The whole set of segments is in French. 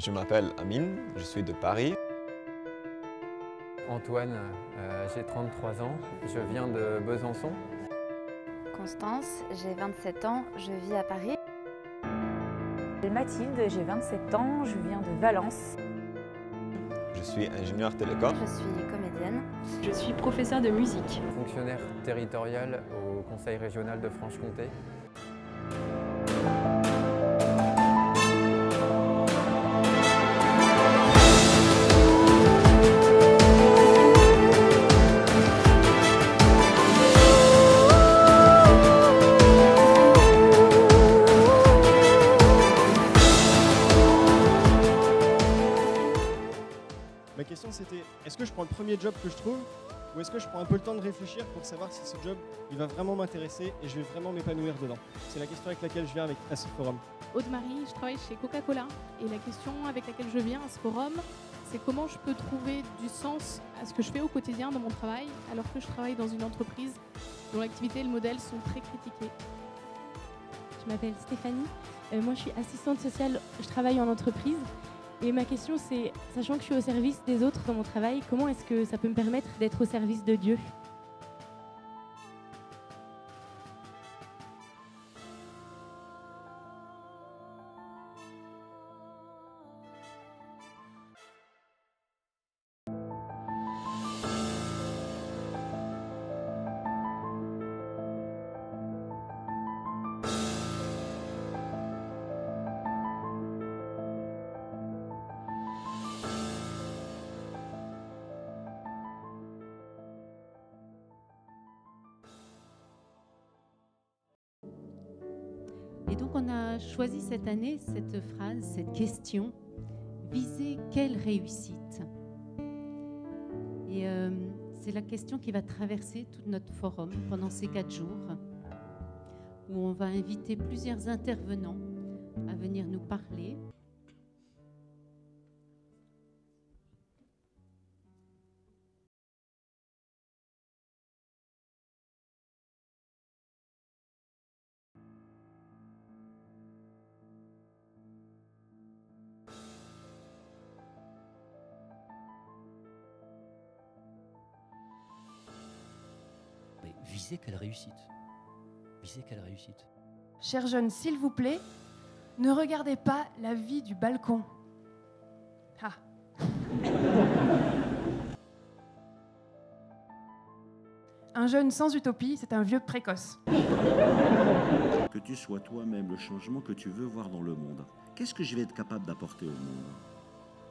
Je m'appelle Amine, je suis de Paris. Antoine, j'ai 33 ans, je viens de Besançon. Constance, j'ai 27 ans, je vis à Paris. Mathilde, j'ai 27 ans, je viens de Valence. Je suis ingénieur télécom. Je suis comédienne. Je suis professeure de musique. Fonctionnaire territorial au Conseil régional de Franche-Comté. Ma question c'était, est-ce que je prends le premier job que je trouve ou est-ce que je prends un peu le temps de réfléchir pour savoir si ce job il va vraiment m'intéresser et je vais vraiment m'épanouir dedans? C'est la question avec laquelle je viens à ce forum. Aude-Marie, je travaille chez Coca-Cola et la question avec laquelle je viens à ce forum, c'est comment je peux trouver du sens à ce que je fais au quotidien dans mon travail alors que je travaille dans une entreprise dont l'activité et le modèle sont très critiqués. Je m'appelle Stéphanie, moi je suis assistante sociale, je travaille en entreprise. Et ma question c'est, sachant que je suis au service des autres dans mon travail, comment est-ce que ça peut me permettre d'être au service de Dieu ? Et donc on a choisi cette année cette phrase, cette question, viser quelle réussite? Et c'est la question qui va traverser tout notre forum pendant ces 4 jours, où on va inviter plusieurs intervenants à venir nous parler. Visez quelle réussite? Visez quelle réussite? Chers jeunes, s'il vous plaît, ne regardez pas la vie du balcon. Ah. Un jeune sans utopie, c'est un vieux précoce. Que tu sois toi-même le changement que tu veux voir dans le monde. Qu'est-ce que je vais être capable d'apporter au monde?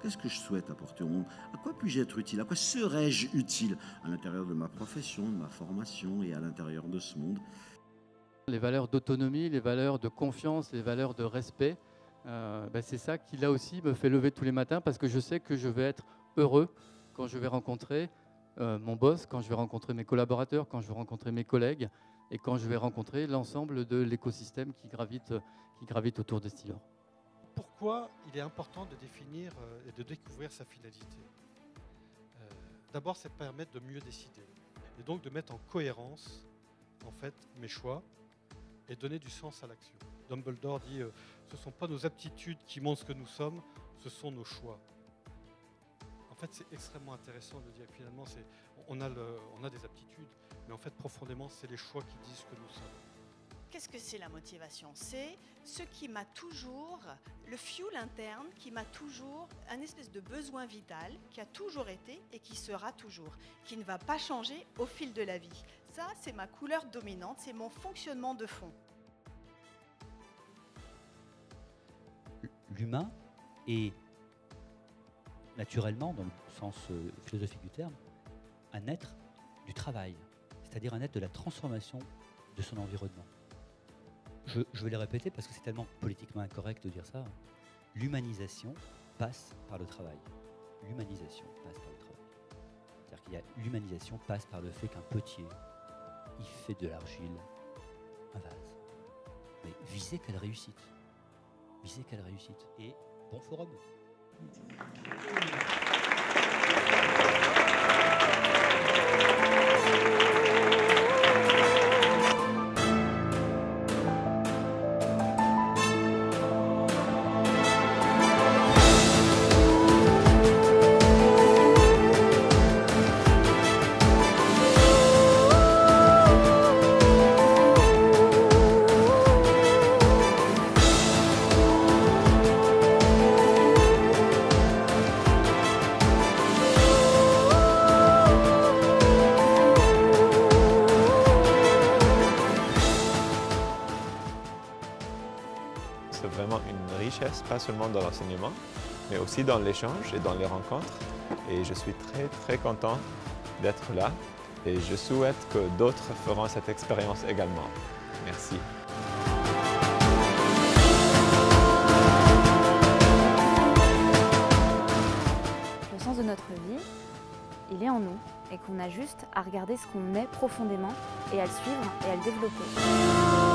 Qu'est-ce que je souhaite apporter au monde? À quoi puis-je être utile? À quoi serais-je utile à l'intérieur de ma profession, de ma formation et à l'intérieur de ce monde? Les valeurs d'autonomie, les valeurs de confiance, les valeurs de respect, c'est ça qui là aussi me fait lever tous les matins parce que je sais que je vais être heureux quand je vais rencontrer mon boss, quand je vais rencontrer mes collaborateurs, quand je vais rencontrer mes collègues et quand je vais rencontrer l'ensemble de l'écosystème qui gravite autour d'Essilor. Pourquoi il est important de définir et de découvrir sa finalité? D'abord, c'est permettre de mieux décider et donc de mettre en cohérence en fait, mes choix et donner du sens à l'action. Dumbledore dit ce ne sont pas nos aptitudes qui montrent ce que nous sommes, ce sont nos choix. En fait, c'est extrêmement intéressant de dire que finalement, on a des aptitudes, mais en fait, profondément, c'est les choix qui disent ce que nous sommes. Qu'est-ce que c'est la motivation? C'est ce qui m'a toujours, le fuel interne qui m'a toujours, un espèce de besoin vital qui a toujours été et qui sera toujours, qui ne va pas changer au fil de la vie. Ça, c'est ma couleur dominante, c'est mon fonctionnement de fond. L'humain est naturellement, dans le sens philosophique du terme, un être du travail, c'est-à-dire un être de la transformation de son environnement. Je vais le répéter parce que c'est tellement politiquement incorrect de dire ça. L'humanisation passe par le travail. L'humanisation passe par le travail. C'est-à-dire qu'il y a l'humanisation passe par le fait qu'un potier, il fait de l'argile un vase. Mais visez quelle réussite. Visez quelle réussite. Et bon forum. vraiment une richesse, pas seulement dans l'enseignement, mais aussi dans l'échange et dans les rencontres. Et je suis très content d'être là et je souhaite que d'autres feront cette expérience également. Merci. Le sens de notre vie, il est en nous et qu'on a juste à regarder ce qu'on est profondément et à le suivre et à le développer.